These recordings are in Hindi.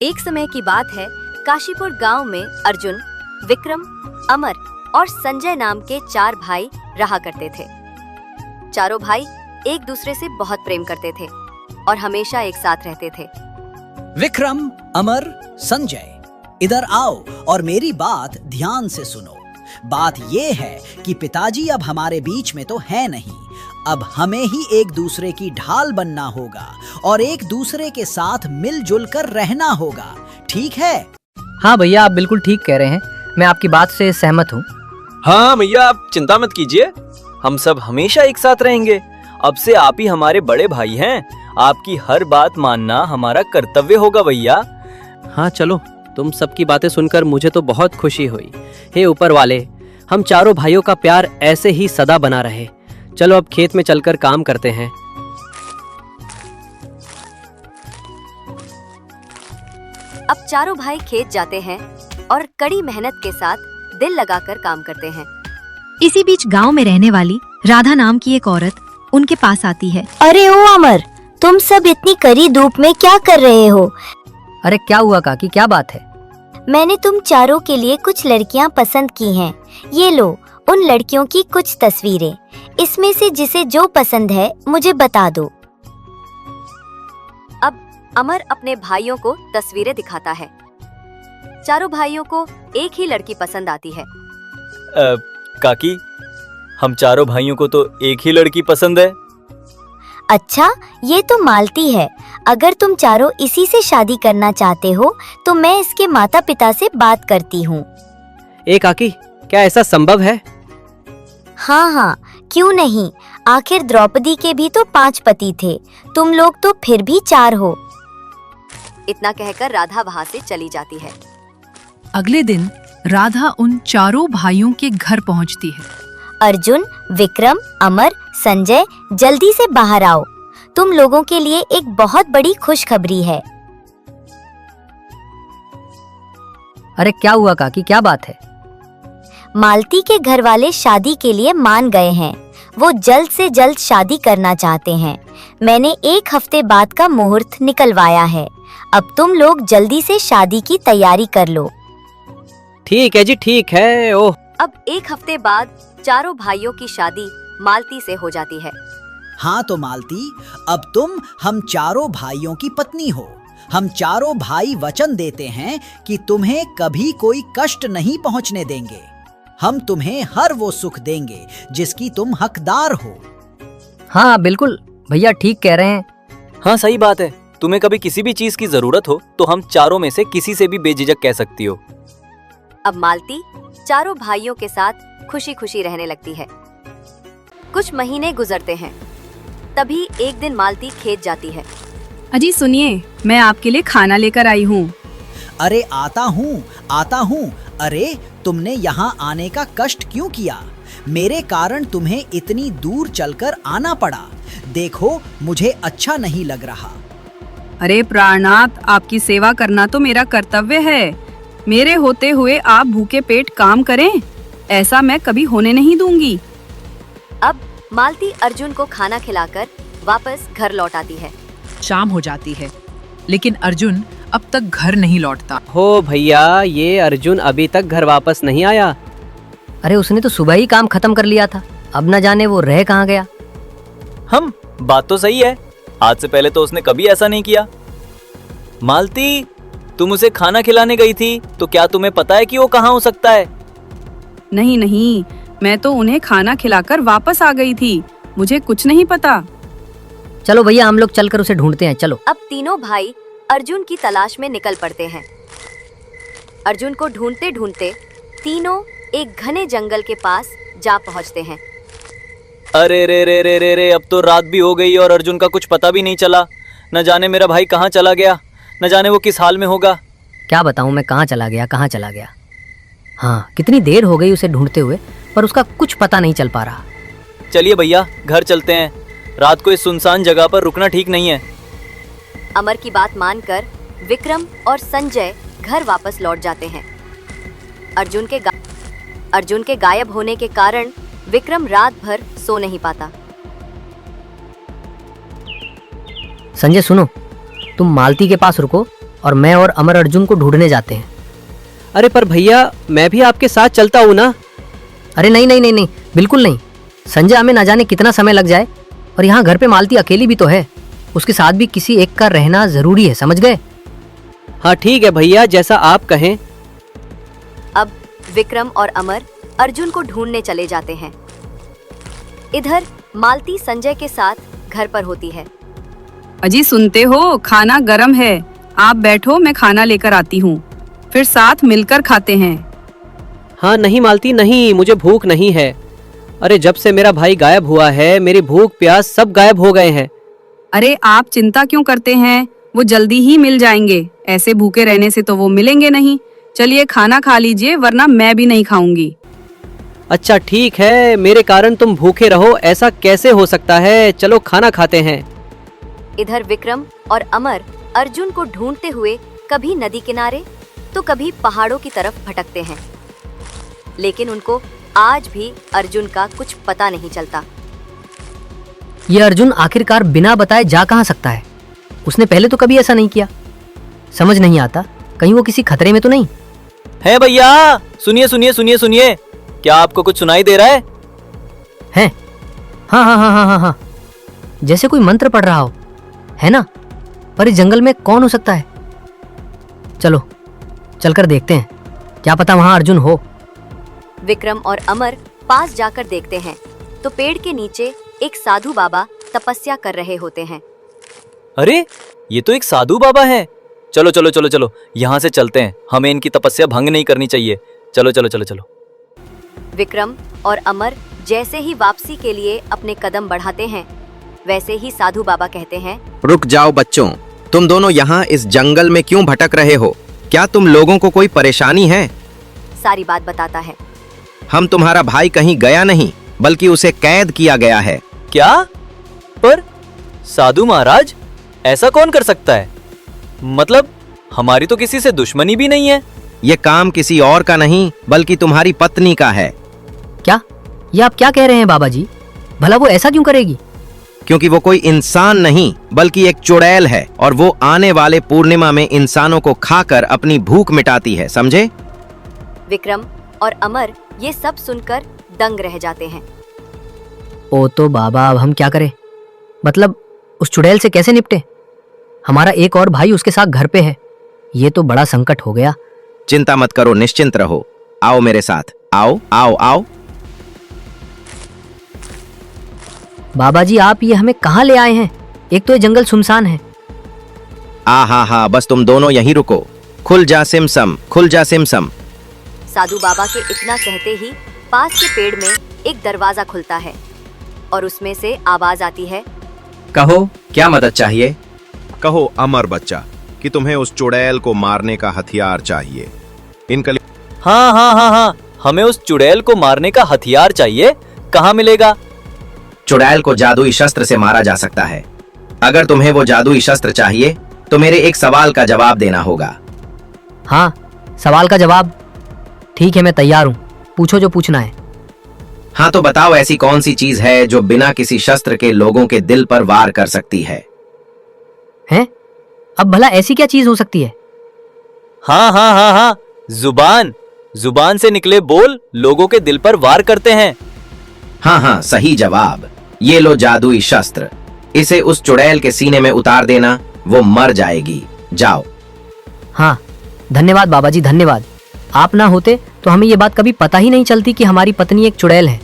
एक समय की बात है, काशीपुर गांव में अर्जुन, विक्रम, अमर और संजय नाम के 4 भाई रहा करते थे। चारों भाई एक दूसरे से बहुत प्रेम करते थे और हमेशा एक साथ रहते थे। विक्रम, अमर, संजय, इधर आओ और मेरी बात ध्यान से सुनो। बात ये है कि पिताजी अब हमारे बीच में तो है नहीं, अब हमें ही एक दूसरे की ढाल बनना होगा और एक दूसरे के साथ मिलजुल कर रहना होगा, ठीक है? हाँ भैया, आप बिल्कुल ठीक कह रहे हैं, मैं आपकी बात से सहमत हूँ। हाँ भैया, आप चिंता मत कीजिए, हम सब हमेशा एक साथ रहेंगे। अब से आप ही हमारे बड़े भाई हैं, आपकी हर बात मानना हमारा कर्तव्य होगा भैया। हाँ चलो, तुम सबकी बातें सुनकर मुझे तो बहुत खुशी हुई। हे ऊपर वाले, हम चारों भाइयों का प्यार ऐसे ही सदा बना रहे। चलो अब खेत में चलकर काम करते हैं। अब चारों भाई खेत जाते हैं और कड़ी मेहनत के साथ दिल लगाकर काम करते हैं। इसी बीच गांव में रहने वाली राधा नाम की एक औरत उनके पास आती है। अरे ओ अमर, तुम सब इतनी कड़ी धूप में क्या कर रहे हो? अरे क्या हुआ काकी, क्या बात है? मैंने तुम चारों के लिए कुछ लड़कियां पसंद की हैं। ये लो उन लड़कियों की कुछ तस्वीरें, इसमें से जिसे जो पसंद है मुझे बता दो। अब अमर अपने भाइयों को तस्वीरें दिखाता है। चारों भाइयों को एक ही लड़की पसंद आती है। काकी, हम चारों भाइयों को तो एक ही लड़की पसंद है। अच्छा, ये तो मालती है। अगर तुम चारों इसी से शादी करना चाहते हो तो मैं इसके माता पिता से बात करती हूँ। ए काकी, क्या ऐसा संभव है? हाँ हाँ, क्यों नहीं, आखिर द्रौपदी के भी तो 5 पति थे, तुम लोग तो फिर भी 4 हो। इतना कहकर राधा वहाँ से चली जाती है। अगले दिन राधा उन चारों भाइयों के घर पहुँचती है। अर्जुन, विक्रम, अमर, संजय, जल्दी से बाहर आओ। तुम लोगों के लिए एक बहुत बड़ी खुशखबरी है। अरे क्या हुआ काकी, क्या बात है? मालती के घर वाले शादी के लिए मान गए हैं। वो जल्द से जल्द शादी करना चाहते हैं। मैंने 1 हफ्ते बाद का मुहूर्त निकलवाया है। अब तुम लोग जल्दी से शादी की तैयारी कर लो। ठीक है जी, ठीक है। ओह, अब 1 हफ्ते बाद चारों भाइयों की शादी मालती से हो जाती है। हाँ तो मालती, अब तुम हम चारों भाइयों की पत्नी हो। हम चारों भाई वचन देते हैं कि तुम्हें कभी कोई कष्ट नहीं पहुंचने देंगे। हम तुम्हें हर वो सुख देंगे जिसकी तुम हकदार हो। हाँ बिल्कुल भैया, ठीक कह रहे हैं। हाँ सही बात है, तुम्हें कभी किसी भी चीज की जरूरत हो तो हम चारों में से किसी से भी बेझिझक कह सकती हो। अब मालती चारों भाइयों के साथ खुशी खुशी रहने लगती है। कुछ महीने गुजरते हैं, तभी एक दिन मालती खेत जाती है। अजी सुनिए, मैं आपके लिए खाना लेकर आई हूँ। अरे आता हूँ, आता हूँ। अरे तुमने यहाँ आने का कष्ट क्यों किया? मेरे कारण तुम्हें इतनी दूर चलकर आना पड़ा। देखो, मुझे अच्छा नहीं लग रहा। अरे प्राणनाथ, आपकी सेवा करना तो मेरा कर्तव्य है। मेरे होते हुए आप भूखे पेट काम करें, ऐसा मैं कभी होने नहीं दूंगी। अब मालती अर्जुन को खाना खिलाकर वापस घर लौट आती है। शाम हो जाती है, लेकिन अर्जुन अब तक घर नहीं लौटता। हो भैया, ये अर्जुन अभी तक घर वापस नहीं आया। अरे उसने तो सुबह ही काम खत्म कर लिया था, अब न जाने वो रह कहाँ गया। बात तो सही है, आज से पहले तो उसने कभी ऐसा नहीं किया। मालती, तुम उसे खाना खिलाने गई थी, तो क्या तुम्हें पता है कि वो कहाँ हो सकता है? नहीं नहीं, मैं तो उन्हें खाना खिलाकर वापस आ गई थी, मुझे कुछ नहीं पता। चलो भैया, हम लोग चलकर उसे ढूंढते हैं, चलो। अब तीनों भाई अर्जुन की तलाश में निकल पड़ते हैं। अर्जुन को ढूंढते ढूंढते तीनों एक घने जंगल के पास जा पहुंचते हैं। अरे रे रे रे रे रे, अब तो रात भी हो गई और अर्जुन का कुछ पता भी नहीं चला। न जाने मेरा भाई कहाँ चला गया, न जाने वो किस हाल में होगा। क्या बताऊं मैं, कहाँ चला गया, कहाँ चला गया। हाँ, कितनी देर हो गई उसे ढूंढते हुए, पर उसका कुछ पता नहीं चल पा रहा। चलिए भैया, घर चलते हैं। रात को इस सुनसान जगह पर रुकना ठीक नहीं है। अमर की बात मानकर विक्रम और संजय घर वापस लौट जाते हैं। अर्जुन के गायब होने के कारण विक्रम रात भर सो नहीं पाता। संजय सुनो, तुम मालती के पास रुको, और मैं और अमर अर्जुन को ढूंढने जाते हैं। अरे पर भैया, मैं भी आपके साथ चलता हूँ ना। अरे नहीं नहीं नहीं नहीं, बिल्कुल नहीं। संजय हमें ना जाने कितना समय लग जाए, और यहाँ घर पे मालती अकेली भी तो है, उसके साथ भी किसी एक का रहना जरूरी है, समझ गए? हाँ ठीक है भैया, जैसा आप कहें। अब विक्रम और अमर अर्जुन को ढूंढने चले जाते हैं। इधर मालती संजय के साथ घर पर होती है। अजी सुनते हो, खाना गरम है, आप बैठो, मैं खाना लेकर आती हूँ, फिर साथ मिलकर खाते हैं। हाँ नहीं मालती, नहीं, मुझे भूख नहीं है। अरे जब से मेरा भाई गायब हुआ है, मेरी भूख प्यास सब गायब हो गए हैं। अरे आप चिंता क्यों करते हैं, वो जल्दी ही मिल जाएंगे। ऐसे भूखे रहने से तो वो मिलेंगे नहीं। चलिए खाना खा लीजिए, वरना मैं भी नहीं खाऊंगी। अच्छा ठीक है, मेरे कारण तुम भूखे रहो, ऐसा कैसे हो सकता है? चलो खाना खाते हैं। इधर विक्रम और अमर अर्जुन को ढूंढते हुए कभी नदी किनारे तो कभी पहाड़ों की तरफ भटकते हैं, लेकिन उनको आज भी अर्जुन का कुछ पता नहीं चलता। ये अर्जुन आखिरकार बिना बताए जा कहाँ सकता है? उसने पहले तो कभी ऐसा नहीं किया। समझ नहीं आता, कहीं वो किसी खतरे में तो नहीं है? भैया सुनिए सुनिए सुनिए सुनिए, क्या आपको कुछ सुनाई दे रहा है? है? हाँ हाँ हाँ हाँ हाँ हाँ, जैसे कोई मंत्र पढ़ रहा हो, है ना? पर इस जंगल में कौन हो सकता है? चलो चलकर देखते हैं, क्या पता वहां अर्जुन हो। विक्रम और अमर पास जाकर देखते हैं तो पेड़ के नीचे एक साधु बाबा तपस्या कर रहे होते हैं। अरे ये तो एक साधु बाबा है। चलो चलो चलो चलो, यहाँ से चलते हैं, हमें इनकी तपस्या भंग नहीं करनी चाहिए। चलो चलो चलो चलो। विक्रम और अमर जैसे ही वापसी के लिए अपने कदम बढ़ाते हैं, वैसे ही साधु बाबा कहते हैं, रुक जाओ बच्चों, तुम दोनों यहाँ इस जंगल में क्यों भटक रहे हो? क्या तुम लोगों को कोई परेशानी है? सारी बात बताता है। हम तुम्हारा भाई कहीं गया नहीं, बल्कि उसे कैद किया गया है। क्या? पर साधु महाराज, ऐसा कौन कर सकता है? मतलब हमारी तो किसी से दुश्मनी भी नहीं है। ये काम किसी और का नहीं, बल्कि तुम्हारी पत्नी का है। क्या? ये आप क्या कह रहे हैं बाबा जी? भला वो ऐसा क्यों करेगी? क्योंकि वो कोई इंसान नहीं, बल्कि एक चुड़ैल है, और वो आने वाले पूर्णिमा में इंसानों को खाकर अपनी भूख मिटाती है, समझे? विक्रम और अमर ये सब सुनकर दंग रह जाते हैं। ओ तो बाबा, अब हम क्या करें? मतलब उस चुड़ैल से कैसे निपटे? हमारा एक और भाई उसके साथ घर पे है, ये तो बड़ा संकट हो गया। चिंता मत करो, निश्चिंत रहो। आओ मेरे साथ, आओ आओ आओ। बाबा जी, आप ये हमें कहाँ ले आए हैं? एक तो ये जंगल सुनसान है। हा, बस तुम दोनों यहीं रुको। खुल जा सिमसम, खुल जा सिमसम। साधु बाबा के इतना कहते ही पास के पेड़ में एक दरवाजा खुलता है और उसमें से आवाज आती है, कहो क्या मदद चाहिए? कहो अमर बच्चा कि तुम्हें उस चुड़ैल को मारने का हथियार चाहिए। इनका हाँ हाँ हाँ हाँ, हमें उस चुड़ैल को मारने का हथियार चाहिए। कहाँ मिलेगा? चुड़ैल को जादुई शस्त्र से मारा जा सकता है। अगर तुम्हें वो जादुई शस्त्र चाहिए तो मेरे एक सवाल का जवाब देना होगा। हाँ, सवाल का जवाब? ठीक है, मैं तैयार हूँ, पूछो जो पूछना है। हाँ तो बताओ, ऐसी कौन सी चीज है जो बिना किसी शस्त्र के लोगों के दिल पर वार कर सकती है? हैं? अब भला ऐसी क्या चीज हो सकती है? हाँ हाँ हाँ हाँ, जुबान। जुबान से निकले बोल लोगों के दिल पर वार करते हैं। हाँ, सही जवाब। ये लो जादुई शस्त्र, इसे उस चुड़ैल के सीने में उतार देना, वो मर जाएगी। जाओ। हाँ, धन्यवाद बाबा जी, धन्यवाद। आप ना होते तो हमें ये बात कभी पता ही नहीं चलती कि हमारी पत्नी एक चुड़ैल है।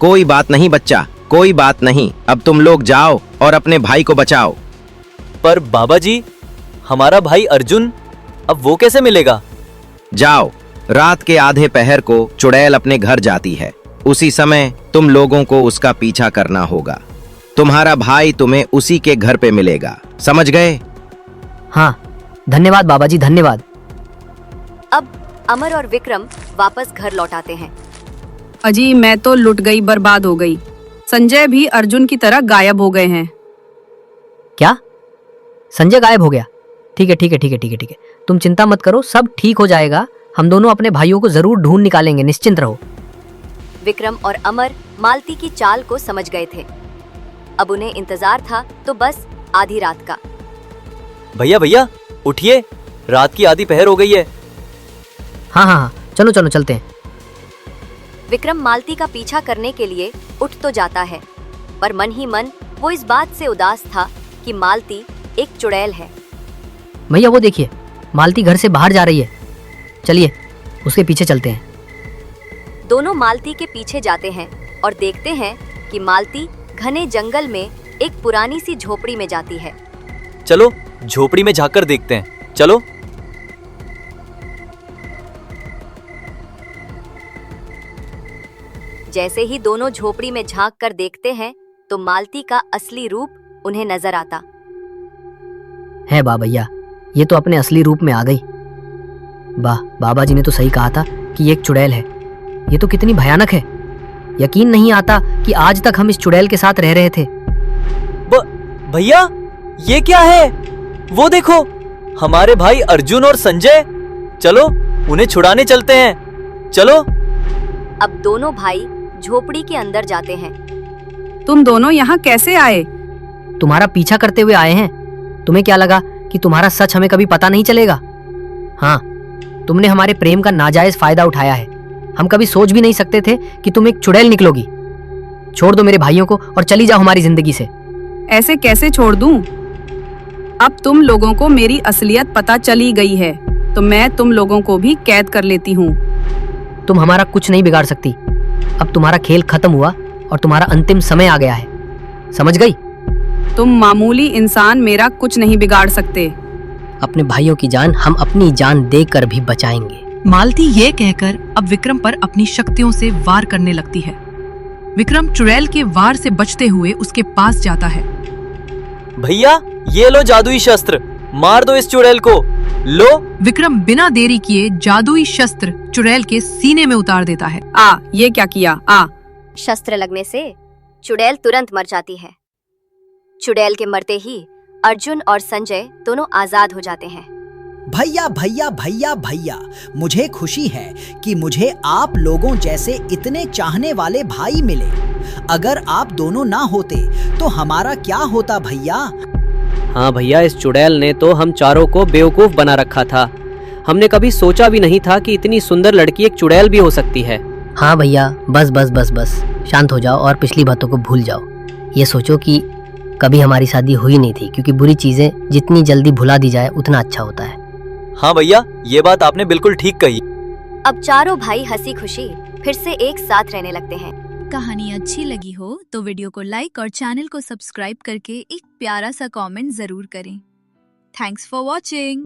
कोई बात नहीं बच्चा, कोई बात नहीं। अब तुम लोग जाओ और अपने भाई को बचाओ। पर बाबा जी, हमारा भाई अर्जुन, अब वो कैसे मिलेगा? जाओ, रात के आधे पहर को चुड़ैल अपने घर जाती है। उसी समय तुम लोगों को उसका पीछा करना होगा। तुम्हारा भाई तुम्हें उसी के घर पे मिलेगा, समझ गए? हाँ, धन्यवाद बाबा जी, धन्यवाद। अब अमर और विक्रम वापस घर लौट आते हैं। अजी मैं तो लुट गई, बर्बाद हो गई। संजय भी अर्जुन की तरह गायब हो गए हैं। क्या? संजय गायब हो गया? ठीक है ठीक है ठीक है ठीक है ठीक है, तुम चिंता मत करो, सब ठीक हो जाएगा। हम दोनों अपने भाइयों को जरूर ढूंढ निकालेंगे, निश्चिंत रहो। विक्रम और अमर मालती की चाल को समझ गए थे। अब उन्हें इंतजार था तो बस आधी रात का। भैया भैया उठिए, रात की आधी पहर हो गई है। हाँ हाँ हाँ, चलो चलो चलते हैं। विक्रम मालती का पीछा करने के लिए उठ तो जाता है, पर मन ही मन वो इस बात से उदास था कि मालती एक चुड़ैल है। भैया वो देखिए, मालती घर से बाहर जा रही है। चलिए उसके पीछे चलते हैं। दोनों मालती के पीछे जाते हैं और देखते हैं कि मालती घने जंगल में एक पुरानी सी झोपड़ी में जाती है। चलो झोपड़ी में झांक कर देखते हैं, चलो। जैसे ही दोनों झोपड़ी में झांक कर देखते हैं तो मालती का असली रूप उन्हें नजर आता है। वाह भैया, ये तो अपने असली रूप में आ गई। वाह, बाबा जी ने तो सही कहा था कि ये एक चुड़ैल है। ये तो कितनी भयानक है। यकीन नहीं आता कि आज तक हम इस चुड़ैल के साथ रह रहे थे। भैया ये क्या है? वो देखो, हमारे भाई अर्जुन और संजय। चलो उन्हें छुड़ाने चलते हैं, चलो। अब दोनों भाई झोपड़ी के अंदर जाते हैं। तुम दोनों यहाँ कैसे आए? तुम्हारा पीछा करते हुए आए हैं। तुम्हें क्या लगा कि तुम्हारा सच हमें कभी पता नहीं चलेगा? हाँ, तुमने हमारे प्रेम का नाजायज फायदा उठाया है। हम कभी सोच भी नहीं सकते थे कि तुम एक चुड़ैल निकलोगी। छोड़ दो मेरे भाइयों को और चली जाओ हमारी जिंदगी से। ऐसे कैसे छोड़ दूं? अब तुम लोगों को मेरी असलियत पता चली गई है, तो मैं तुम लोगों को भी कैद कर लेती हूँ। तुम हमारा कुछ नहीं बिगाड़ सकती। अब तुम्हारा खेल खत्म हुआ और तुम्हारा अंतिम समय आ गया है, समझ गई? तुम मामूली इंसान मेरा कुछ नहीं बिगाड़ सकते। अपने भाइयों की जान हम अपनी जान देकर भी बचाएंगे। मालती ये कहकर अब विक्रम पर अपनी शक्तियों से वार करने लगती है। विक्रम चुड़ैल के वार से बचते हुए उसके पास जाता है। भैया ये लो जादुई शस्त्र, मार दो इस चुड़ैल को, लो। विक्रम बिना देरी किए जादुई शस्त्र चुड़ैल के सीने में उतार देता है। ये क्या किया? शस्त्र लगने से चुड़ैल तुरंत मर जाती है। चुड़ैल के मरते ही अर्जुन और संजय दोनों आजाद हो जाते हैं। भैया भैया भैया भैया, मुझे खुशी है कि मुझे आप लोगों जैसे इतने चाहने वाले भाई मिले। अगर आप दोनों ना होते तो हमारा क्या होता भैया? हाँ भैया, इस चुड़ैल ने तो हम चारों को बेवकूफ बना रखा था। हमने कभी सोचा भी नहीं था कि इतनी सुंदर लड़की एक चुड़ैल भी हो सकती है। हाँ भैया, बस बस बस बस शांत हो जाओ और पिछली बातों को भूल जाओ। ये सोचो कि कभी हमारी शादी हुई नहीं थी, क्योंकि बुरी चीजें जितनी जल्दी भुला दी जाए उतना अच्छा होता है। हाँ भैया, ये बात आपने बिल्कुल ठीक कही। अब चारों भाई हंसी खुशी फिर से एक साथ रहने लगते हैं। कहानी अच्छी लगी हो तो वीडियो को लाइक और चैनल को सब्सक्राइब करके एक प्यारा सा कमेंट जरूर करें। Thanks for watching.